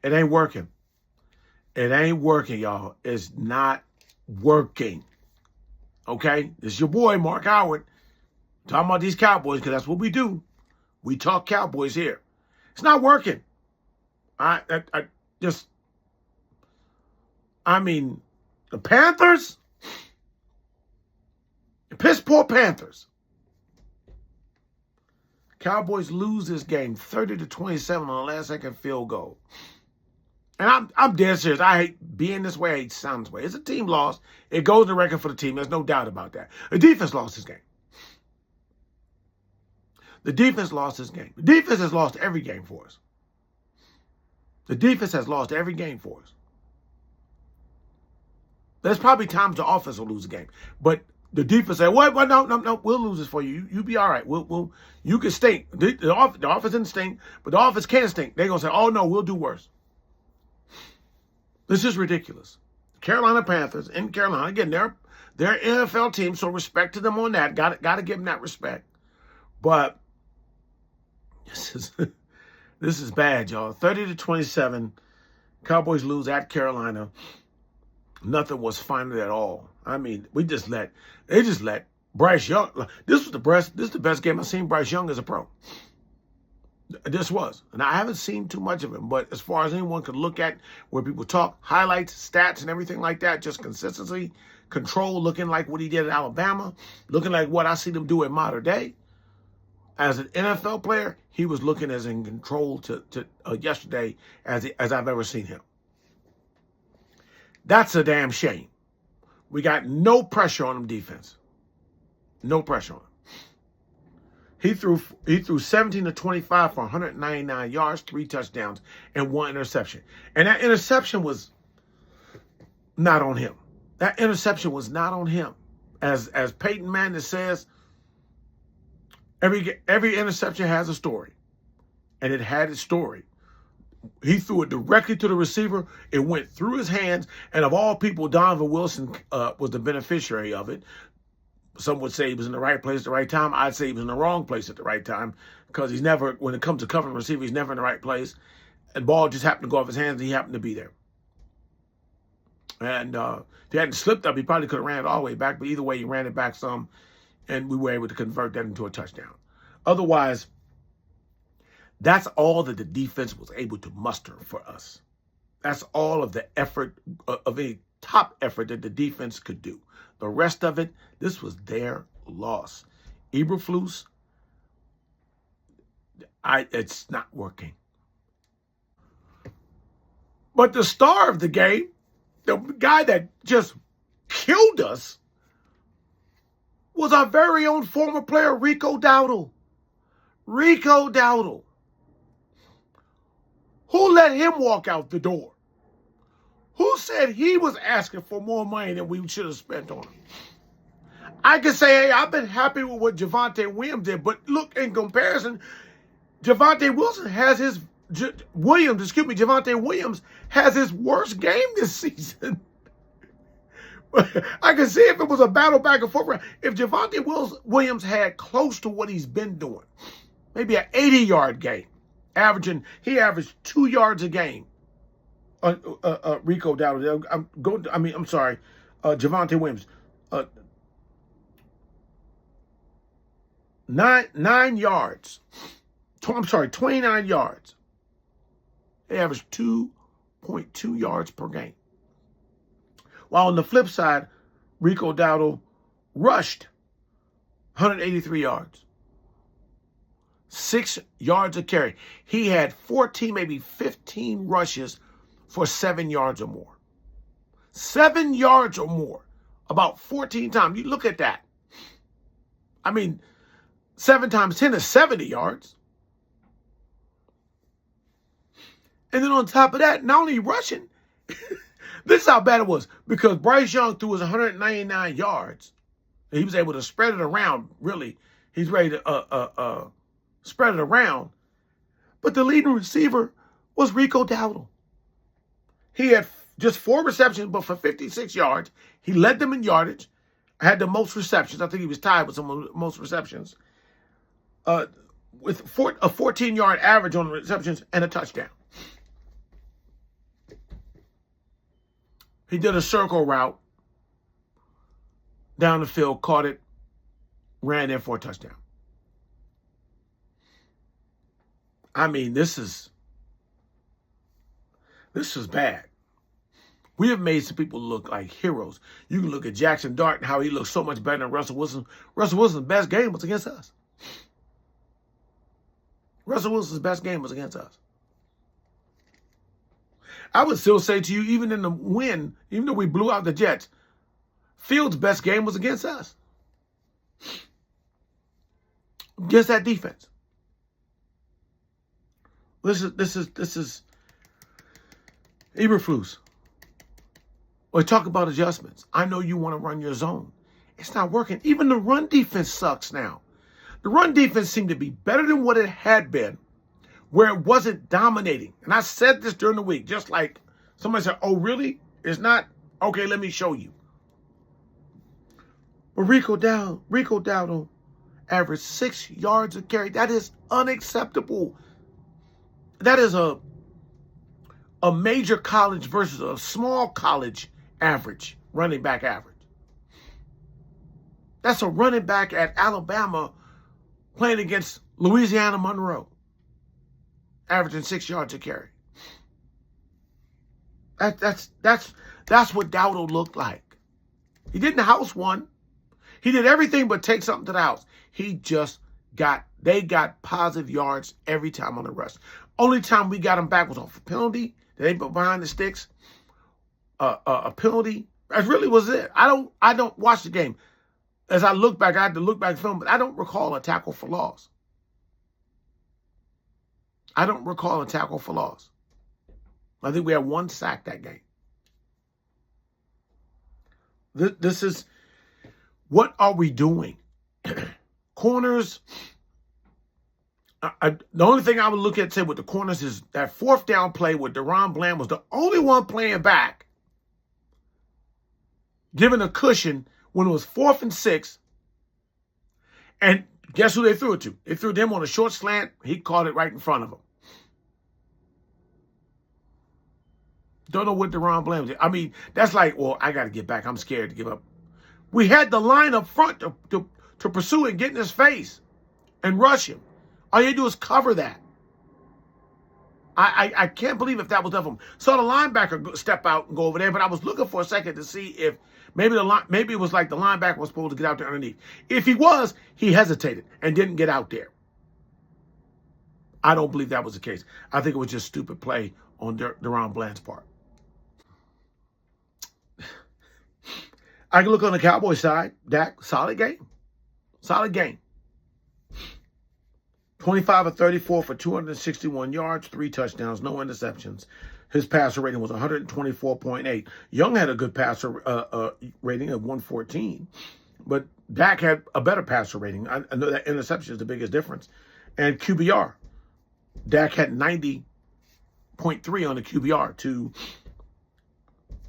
It ain't working. It ain't working, y'all. It's not working. Okay? This is your boy, Mark Howard, talking about these Cowboys, because that's what we do. We talk Cowboys here. It's not working. I mean, the Panthers, the piss poor Panthers. Cowboys lose this game 30-27 on a last-second field goal. And I'm dead serious. I hate being this way. I hate sounding this way. It's a team loss. It goes in the record for the team. There's no doubt about that. The defense lost this game. The defense lost this game. The defense has lost every game for us. The defense has lost every game for us. There's probably times the offense will lose a game. But the defense say, "What? No, we'll lose this for you. You be all right. You can stink. The offense didn't stink, but the offense can stink." They're going to say, "Oh, no, we'll do worse." This is ridiculous. Carolina Panthers in Carolina, again, they're NFL team, so respect to them on that. Got to give them that respect. But this is bad, y'all. 30-27, Cowboys lose at Carolina. Nothing was final at all. I mean, they just let Bryce Young. This is the best game I've seen Bryce Young as a pro. This was. And I haven't seen too much of him, but as far as anyone could look at where people talk, highlights, stats, and everything like that, just consistency, control, looking like what he did at Alabama, looking like what I see them do in modern day. As an NFL player, he was looking as in control to yesterday as I've ever seen him. That's a damn shame. We got no pressure on him defense. No pressure on him. He threw 17-25 for 199 yards, 3 touchdowns, and 1 interception. And that interception was not on him. That interception was not on him. As Peyton Manning says, every interception has a story. And it had its story. He threw it directly to the receiver. It went through his hands. And of all people, Donovan Wilson was the beneficiary of it. Some would say he was in the right place at the right time. I'd say he was in the wrong place at the right time because he's never, when it comes to covering receiver, he's never in the right place. And the ball just happened to go off his hands and he happened to be there. And if he hadn't slipped up, he probably could have ran it all the way back. But either way, he ran it back some and we were able to convert that into a touchdown. Otherwise, that's all that the defense was able to muster for us. That's all of the effort, of a top effort that the defense could do. The rest of it, this was their loss. Eberflus, it's not working. But the star of the game, the guy that just killed us, was our very own former player, Rico Dowdle. Rico Dowdle. Who let him walk out the door? Who said he was asking for more money than we should have spent on him? I can say, hey, I've been happy with what Javonte Williams did, but look, in comparison, Javonte Williams has his worst game this season. I can see if it was a battle back and forth. If Javonte Williams had close to what he's been doing, maybe an 80-yard game, he averaged 2 yards a game. Rico Dowdle. Javonte Williams. 9 yards. 29 yards. They averaged 2.2 yards per game. While on the flip side, Rico Dowdle rushed 183 yards. 6 yards a carry. He had 14, maybe 15 rushes for 7 yards or more. 7 yards or more. About 14 times. You look at that. I mean, 7 times 10 is 70 yards. And then on top of that, not only rushing, this is how bad it was. Because Bryce Young threw his 199 yards. And he was able to spread it around, really. He's ready to spread it around. But the leading receiver was Rico Dowdle. He had just 4 receptions, but for 56 yards. He led them in yardage. Had the most receptions. I think he was tied with some of the most receptions. With a 14-yard average on the receptions and a touchdown. He did a circle route down the field, caught it, ran in for a touchdown. I mean, this is bad. We have made some people look like heroes. You can look at Jackson Dart and how he looks so much better than Russell Wilson. Russell Wilson's best game was against us. Russell Wilson's best game was against us. I would still say to you, even in the win, even though we blew out the Jets, Fields' best game was against us. Against that defense. This is Eberflus. We talk about adjustments. I know you want to run your zone. It's not working. Even the run defense sucks now. The run defense seemed to be better than what it had been, where it wasn't dominating. And I said this during the week, just like somebody said, oh, really? It's not? Okay, let me show you. But Rico Dowdle averaged 6 yards a carry. That is unacceptable. That is a major college versus a small college average, running back average. That's a running back at Alabama playing against Louisiana Monroe, averaging 6 yards a carry. That's what Dowdle looked like. He didn't house one. He did everything but take something to the house. They got positive yards every time on the rush. Only time we got them back was off a penalty. They put behind the sticks. A penalty. That really was it. I don't watch the game. As I look back, I had to look back at film, but I don't recall a tackle for loss. I don't recall a tackle for loss. I think we had 1 sack that game. This is, what are we doing? Corners. The only thing I would look at, say, with the corners is that 4th down play where Deron Bland was the only one playing back, given a cushion when it was 4th and 6. And guess who they threw it to? They threw them on a short slant. He caught it right in front of him. Don't know what Deron Bland did. I mean, that's like, well, I got to get back. I'm scared to give up. We had the line up front to pursue and get in his face and rush him. All you do is cover that. I can't believe if that was of him. Saw the linebacker step out and go over there, but I was looking for a second to see if maybe it was like the linebacker was supposed to get out there underneath. If he was, he hesitated and didn't get out there. I don't believe that was the case. I think it was just stupid play on Deron Bland's part. I can look on the Cowboys side. Dak, solid game. Solid game. 25 of 34 for 261 yards, 3 touchdowns, no interceptions. His passer rating was 124.8. Young had a good passer rating of 114, but Dak had a better passer rating. I know that interception is the biggest difference. And QBR, Dak had 90.3 on the QBR to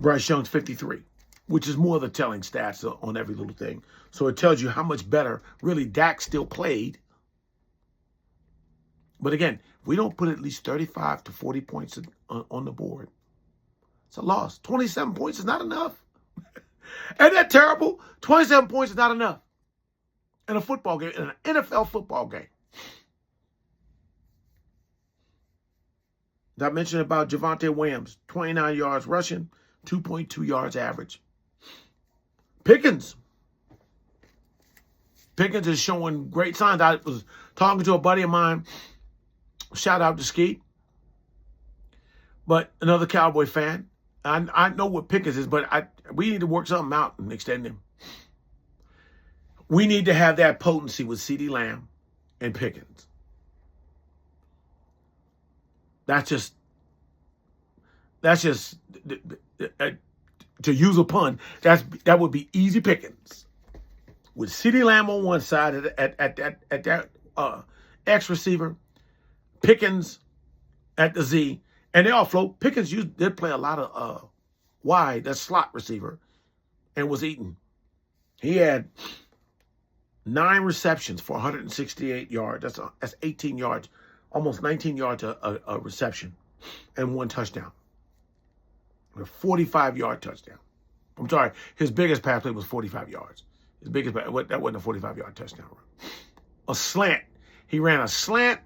Bryce Young's 53, which is more of the telling stats on every little thing. So it tells you how much better really Dak still played. But again, we don't put at least 35 to 40 points on the board. It's a loss. 27 points is not enough. Ain't that terrible? 27 points is not enough in a football game, in an NFL football game. Did I mention about Javonte Williams? 29 yards rushing, 2.2 yards average. Pickens is showing great signs. I was talking to a buddy of mine. Shout out to Skeet. But another Cowboy fan. I know what Pickens is, but we need to work something out and extend him. We need to have that potency with CeeDee Lamb and Pickens. That's just to use a pun, that would be easy pickings. With CeeDee Lamb on one side at that X receiver, Pickens at the Z, and they all float. Pickens did play a lot of wide, that slot receiver, and was eating. He had 9 receptions for 168 yards. That's 18 yards, almost 19 yards a reception, and 1 touchdown. A 45-yard touchdown. I'm sorry, his biggest pass play was 45 yards. His biggest, that wasn't a 45-yard touchdown run. A slant. He ran a slant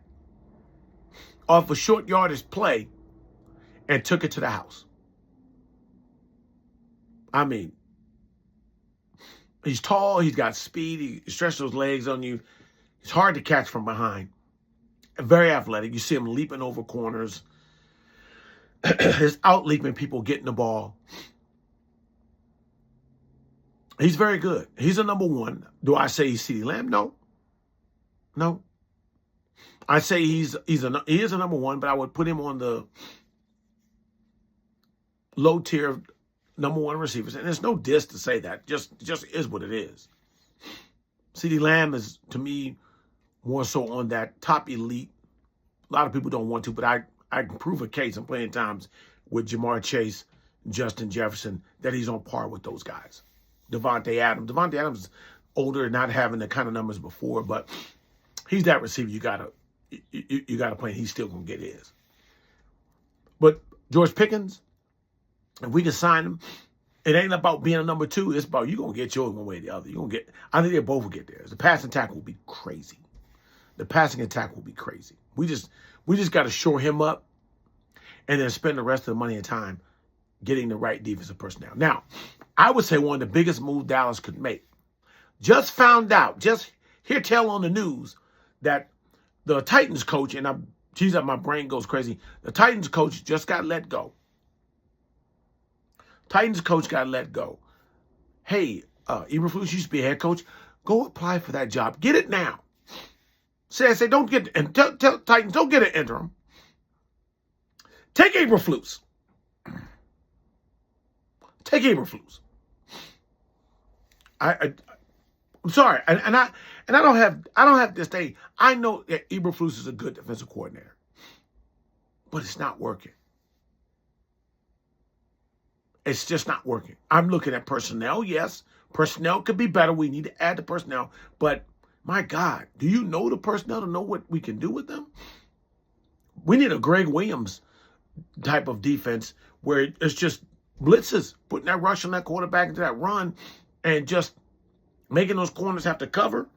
off a short yardage play and took it to the house. I mean, he's tall, he's got speed, he stretches those legs on you. He's hard to catch from behind. Very athletic. You see him leaping over corners. He's out-leaping people getting the ball. He's very good. He's a number one. Do I say he's CeeDee Lamb? No. No. I say he is a number one, but I would put him on the low tier of number one receivers. And there's no diss to say that. Just is what it is. CeeDee Lamb is, to me, more so on that top elite. A lot of people don't want to, but I can prove a case in plenty of times with Jamar Chase, Justin Jefferson, that he's on par with those guys. Devontae Adams. Devontae Adams is older and not having the kind of numbers before, but he's that receiver you gotta play, and he's still gonna get his. But George Pickens, if we can sign him, it ain't about being a number two. It's about you gonna get yours one way or the other. I think they both will get there. The passing attack will be crazy. The passing attack will be crazy. We just got to shore him up and then spend the rest of the money and time getting the right defensive personnel. Now, I would say one of the biggest moves Dallas could make. Just found out, just hear tell on the news that the Titans coach, and my brain goes crazy. The Titans coach just got let go. Titans coach got let go. Hey, Eberflus used to be a head coach. Go apply for that job. Get it now. Say, don't get, and tell Titans, don't get an interim. Take Eberflus. Take Eberflus. I'm sorry, and I don't have this thing. I know that Eberflus is a good defensive coordinator, but it's not working. It's just not working. I'm looking at personnel. Yes, personnel could be better. We need to add the personnel, but my God, do you know the personnel to know what we can do with them? We need a Greg Williams type of defense where it's just blitzes, putting that rush on that quarterback into that run and just making those corners have to cover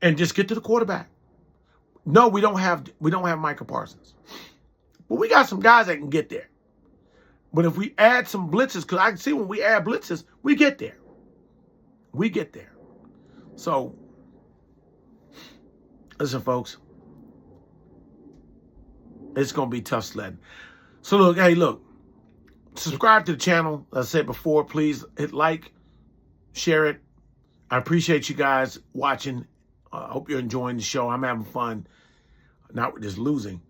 and just get to the quarterback. No, we don't have Micah Parsons. But we got some guys that can get there. But if we add some blitzes, because I can see when we add blitzes, we get there. We get there. So, listen, folks, it's going to be tough sledding. So, look, subscribe to the channel. As I said before, please hit like, share it. I appreciate you guys watching. I hope you're enjoying the show. I'm having fun, not just losing,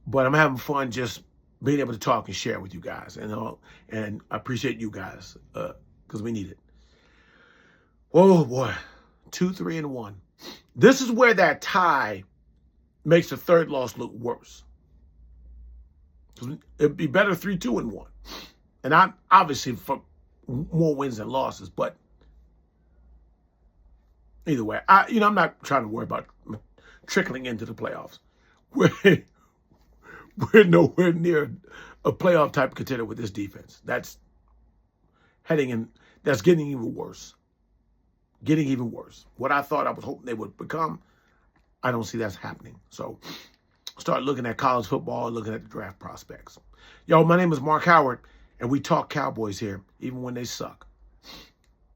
but I'm having fun just being able to talk and share with you guys. And I appreciate you guys because we need it. Oh, boy. 2-3-1. This is where that tie makes the third loss look worse. It'd be better 3-2-1. And I'm obviously for more wins than losses, but either way, I'm not trying to worry about trickling into the playoffs. We're nowhere near a playoff type contender with this defense. That's getting even worse. Getting even worse. What I thought I was hoping they would become, I don't see that's happening. So start looking at college football, looking at the draft prospects. Yo, my name is Mark Howard, and we talk Cowboys here, even when they suck.